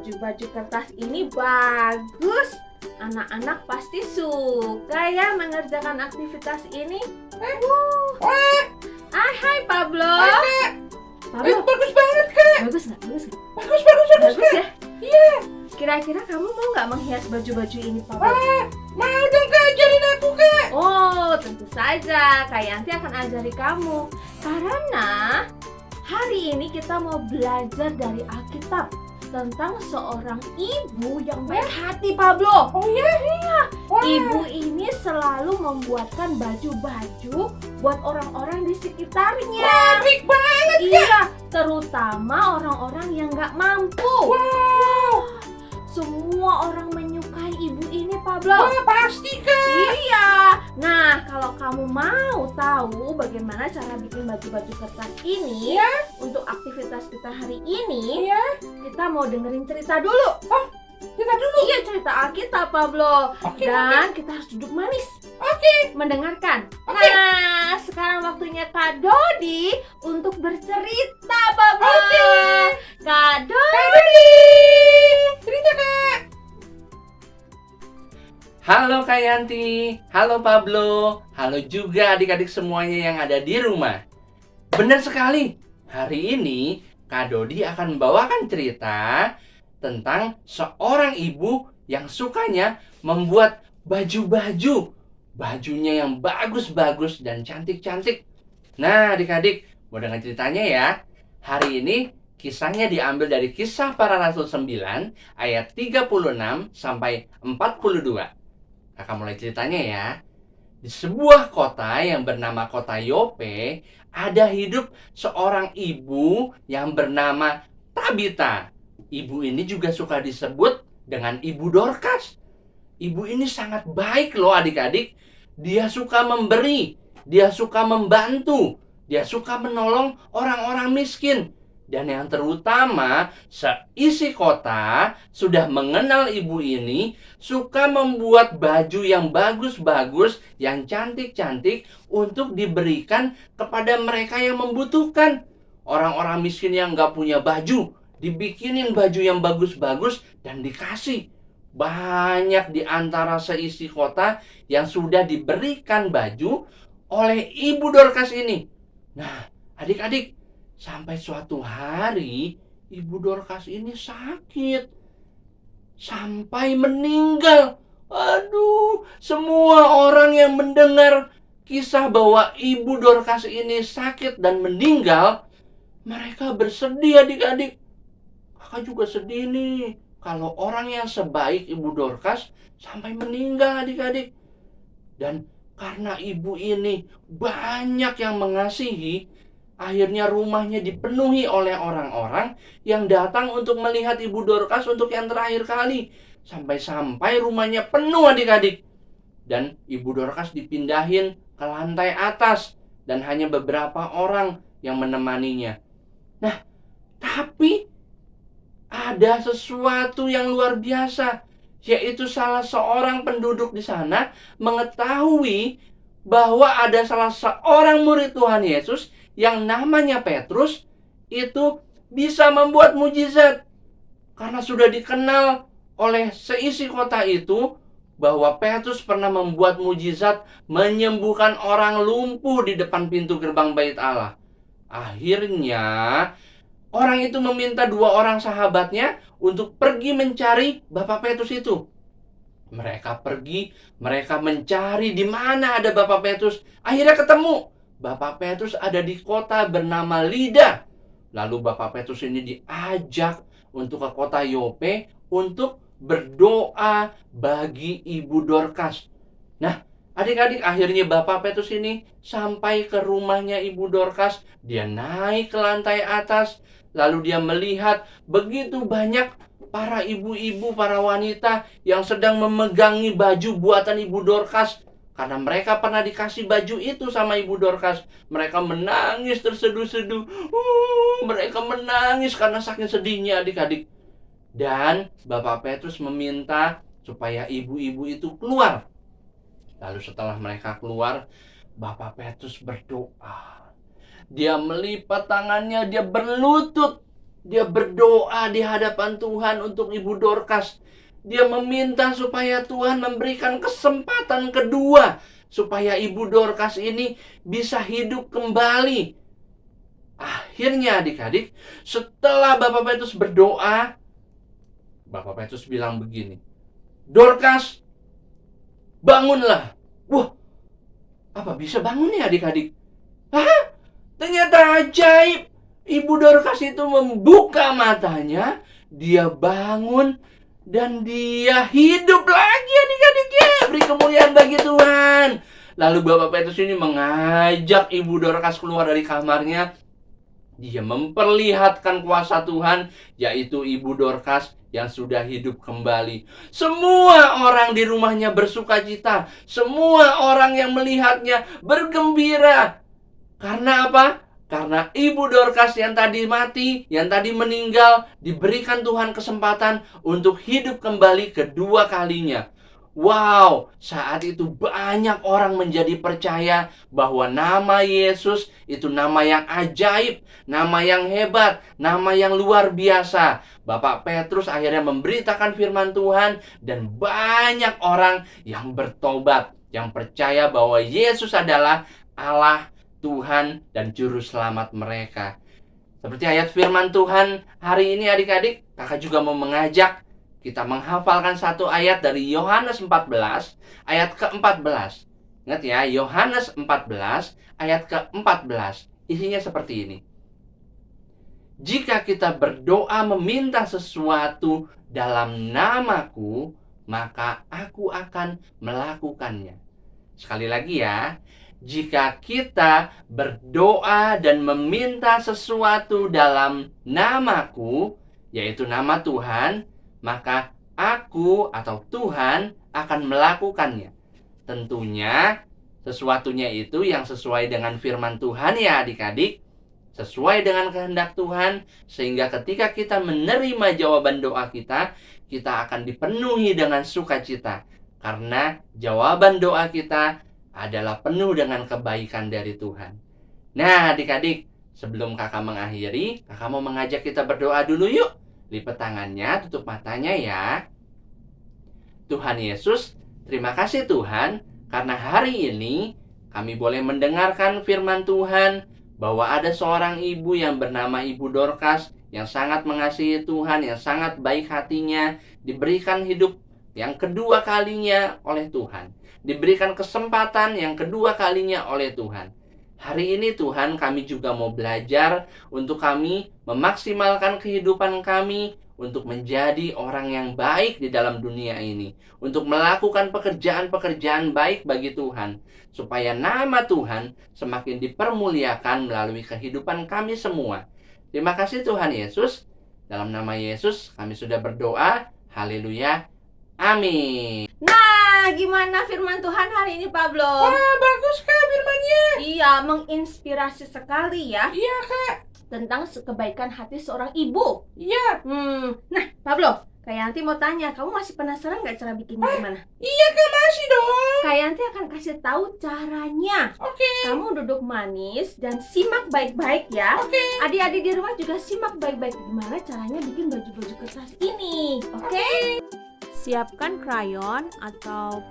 baju-baju kertas ini bagus. Anak-anak pasti suka ya mengerjakan aktivitas ini. Hai Pablo. Pablo, Bagus banget, Kak. bagus nggak? Bagus nggak? Bagus, Bagus Kak. ya? Iya. Kira-kira kamu mau nggak menghias baju-baju ini, Pablo? Mau dong, Kak. Ajarin aku, Kak. Oh, tentu saja. Kak Yanti akan ajari kamu. Karena hari ini kita mau belajar dari Alkitab tentang seorang ibu yang baik hati, Pablo. Oh iya? Iya. Wah. Ibu ini selalu membuatkan baju-baju buat orang-orang di sekitarnya. Baik banget. Iya, terutama orang-orang yang nggak mampu. Wow. Semua orang menyukai ibu ini, Pablo. Wah, pasti, Kak. Iya. Nah, kalau kamu mau tahu bagaimana cara bikin baju-baju kertas ini untuk aktivitas kita hari ini, Iya. kita mau dengerin cerita dulu. Kita dulu. Iya, cerita Alkitab, Pablo. Oke. Dan kita harus duduk manis Oke. mendengarkan. Oke. Nah, sekarang waktunya Kak Dodi untuk bercerita, Pablo. Oke. Kak Dodi. Kak Dodi. Cerita, Kak. Halo Kak Yanti, halo Pablo, halo juga adik-adik semuanya yang ada di rumah. Benar sekali, hari ini Kak Dodi akan membawakan cerita tentang seorang ibu yang sukanya membuat baju-baju. Bajunya yang bagus-bagus dan cantik-cantik. Nah adik-adik, mau dengar ceritanya ya. Hari ini kisahnya diambil dari Kisah Para Rasul 9 ayat 36 sampai 42. Kakak mulai ceritanya ya. Di sebuah kota yang bernama kota Yope, ada hidup seorang ibu yang bernama Tabita. Ibu ini juga suka disebut dengan Ibu Dorcas. Ibu ini sangat baik loh adik-adik. Dia suka memberi, dia suka membantu, dia suka menolong orang-orang miskin. Dan yang terutama, seisi kota sudah mengenal ibu ini, suka membuat baju yang bagus-bagus, yang cantik-cantik untuk diberikan kepada mereka yang membutuhkan. Orang-orang miskin yang nggak punya baju, dibikinin baju yang bagus-bagus dan dikasih. Banyak di antara seisi kota yang sudah diberikan baju oleh Ibu Dorcas ini. Nah, adik-adik, sampai suatu hari Ibu Dorcas ini sakit sampai meninggal. Aduh, semua orang yang mendengar kisah bahwa Ibu Dorcas ini sakit dan meninggal, mereka bersedih adik-adik. Kakak juga sedih nih kalau orang yang sebaik Ibu Dorcas sampai meninggal adik-adik. Dan karena ibu ini banyak yang mengasihi, akhirnya rumahnya dipenuhi oleh orang-orang yang datang untuk melihat Ibu Dorcas untuk yang terakhir kali. Sampai-sampai rumahnya penuh adik-adik. Dan Ibu Dorcas dipindahin ke lantai atas dan hanya beberapa orang yang menemaninya. Nah, tapi ada sesuatu yang luar biasa, yaitu salah seorang penduduk di sana mengetahui bahwa ada salah seorang murid Tuhan Yesus yang namanya Petrus itu bisa membuat mujizat. Karena sudah dikenal oleh seisi kota itu bahwa Petrus pernah membuat mujizat menyembuhkan orang lumpuh di depan pintu gerbang Bait Allah. Akhirnya orang itu meminta dua orang sahabatnya untuk pergi mencari Bapak Petrus itu. Mereka pergi, mereka mencari di mana ada Bapak Petrus. Akhirnya ketemu. Bapak Petrus ada di kota bernama Lida. Lalu Bapak Petrus ini diajak untuk ke kota Yope untuk berdoa bagi Ibu Dorcas. Nah, adik-adik, akhirnya Bapak Petrus ini sampai ke rumahnya Ibu Dorcas. Dia naik ke lantai atas. Lalu dia melihat begitu banyak para ibu-ibu, para wanita yang sedang memegangi baju buatan Ibu Dorcas. Karena mereka pernah dikasih baju itu sama Ibu Dorcas. Mereka menangis terseduh-seduh. Mereka menangis karena saking sedihnya adik-adik. Dan Bapak Petrus meminta supaya ibu-ibu itu keluar. Lalu setelah mereka keluar, Bapak Petrus berdoa. Dia melipat tangannya, dia berlutut. Dia berdoa di hadapan Tuhan untuk Ibu Dorcas. Dia meminta supaya Tuhan memberikan kesempatan kedua supaya Ibu Dorcas ini bisa hidup kembali. Akhirnya adik-adik, setelah Bapak Petrus berdoa, Bapak Petrus bilang begini, "Dorcas, bangunlah." Wah, apa bisa bangun ya adik-adik? Hah? Ternyata ajaib. Ibu Dorcas itu membuka matanya, dia bangun, dan dia hidup lagi adik-adik ya. Beri kemuliaan bagi Tuhan. Lalu Bapak Petrus ini mengajak Ibu Dorcas keluar dari kamarnya. Dia memperlihatkan kuasa Tuhan, yaitu Ibu Dorcas yang sudah hidup kembali. Semua orang di rumahnya bersukacita. Semua orang yang melihatnya bergembira. Karena apa? Karena Ibu Dorcas yang tadi mati, yang tadi meninggal, diberikan Tuhan kesempatan untuk hidup kembali kedua kalinya. Wow, saat itu banyak orang menjadi percaya bahwa nama Yesus itu nama yang ajaib, nama yang hebat, nama yang luar biasa. Bapak Petrus akhirnya memberitakan firman Tuhan dan banyak orang yang bertobat, yang percaya bahwa Yesus adalah Allah, Tuhan, dan Juru Selamat mereka. Seperti ayat firman Tuhan hari ini adik-adik, kakak juga mau mengajak kita menghafalkan satu ayat dari Yohanes 14 ayat ke-14. Ingat ya, Yohanes 14 ayat ke-14. Isinya seperti ini. Jika kita berdoa meminta sesuatu dalam namaku, maka aku akan melakukannya. Sekali lagi ya. Jika kita berdoa dan meminta sesuatu dalam namaku, yaitu nama Tuhan, maka aku atau Tuhan akan melakukannya. Tentunya sesuatunya itu yang sesuai dengan firman Tuhan ya adik-adik, sesuai dengan kehendak Tuhan, sehingga ketika kita menerima jawaban doa kita, kita akan dipenuhi dengan sukacita. Karena jawaban doa kita adalah penuh dengan kebaikan dari Tuhan. Nah adik-adik, sebelum kakak mengakhiri, kakak mau mengajak kita berdoa dulu yuk. Lipat tangannya, tutup matanya ya. Tuhan Yesus, terima kasih Tuhan, karena hari ini kami boleh mendengarkan firman Tuhan, bahwa ada seorang ibu yang bernama Ibu Dorcas, yang sangat mengasihi Tuhan, yang sangat baik hatinya, diberikan hidup yang kedua kalinya oleh Tuhan. Diberikan kesempatan yang kedua kalinya oleh Tuhan. Hari ini Tuhan, kami juga mau belajar untuk kami memaksimalkan kehidupan kami untuk menjadi orang yang baik di dalam dunia ini, untuk melakukan pekerjaan-pekerjaan baik bagi Tuhan, supaya nama Tuhan semakin dipermuliakan melalui kehidupan kami semua. Terima kasih Tuhan Yesus. Dalam nama Yesus kami sudah berdoa. Haleluya. Amin. Nah, gimana firman Tuhan hari ini, Pablo? Wah, bagus Kak firmannya. Iya, menginspirasi sekali ya Iya Kak. tentang kebaikan hati seorang ibu. Iya. Nah, Pablo, Kak Yanti mau tanya, kamu masih penasaran nggak cara bikinnya gimana? Iya Kak, masih dong. Kak Yanti akan kasih tahu caranya. Oke. Kamu duduk manis dan simak baik-baik ya. Oke. Adik-adik di rumah juga simak baik-baik gimana caranya bikin baju-baju kertas ini. Oke? Siapkan krayon atau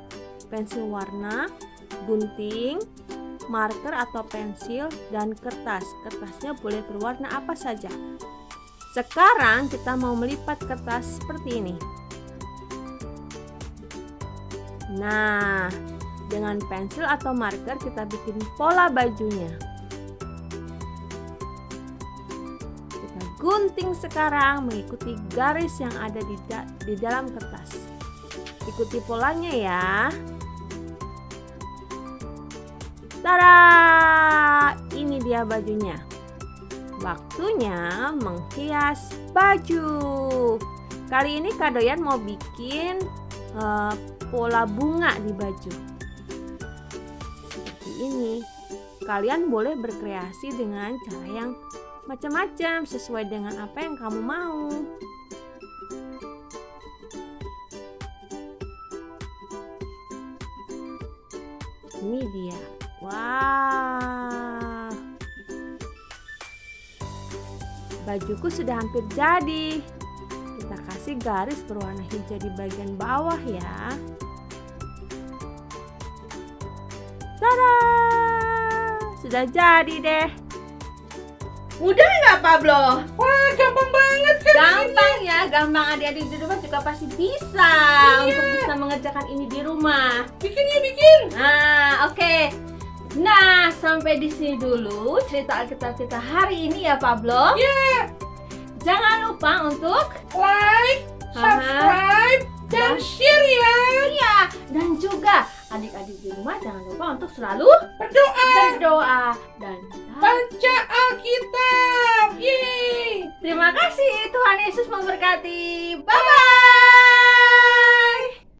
pensil warna, gunting, marker atau pensil, dan kertas. Kertasnya boleh berwarna apa saja. Sekarang kita mau melipat kertas seperti ini. Nah, dengan pensil atau marker kita bikin pola bajunya. Kita gunting sekarang mengikuti garis yang ada di dalam kertas. Ikuti polanya ya. Tada! Ini dia bajunya. Waktunya menghias baju. Kali ini Kak Doyan mau bikin pola bunga di baju. Seperti ini. Kalian boleh berkreasi dengan cara yang macam-macam sesuai dengan apa yang kamu mau. Ini dia. Wow. Bajuku sudah hampir jadi. Kita kasih garis berwarna hijau di bagian bawah ya. Tada! Sudah jadi deh. Mudah nggak, Pablo? Wah, gampang banget kan? Gampang ya, gampang. Adik-adik di rumah juga pasti bisa untuk bisa mengerjakan ini di rumah. Bikin ya, bikin. Nah, oke. Nah, sampai di sini dulu cerita Alkitab kita hari ini ya, Pablo. Ya, Jangan lupa untuk like, subscribe, dan share ya. iya, dan juga adik-adik di rumah jangan lupa untuk selalu Berdoa, dan baca Alkitab. Yeay. terima kasih. Tuhan Yesus memberkati. Bye bye.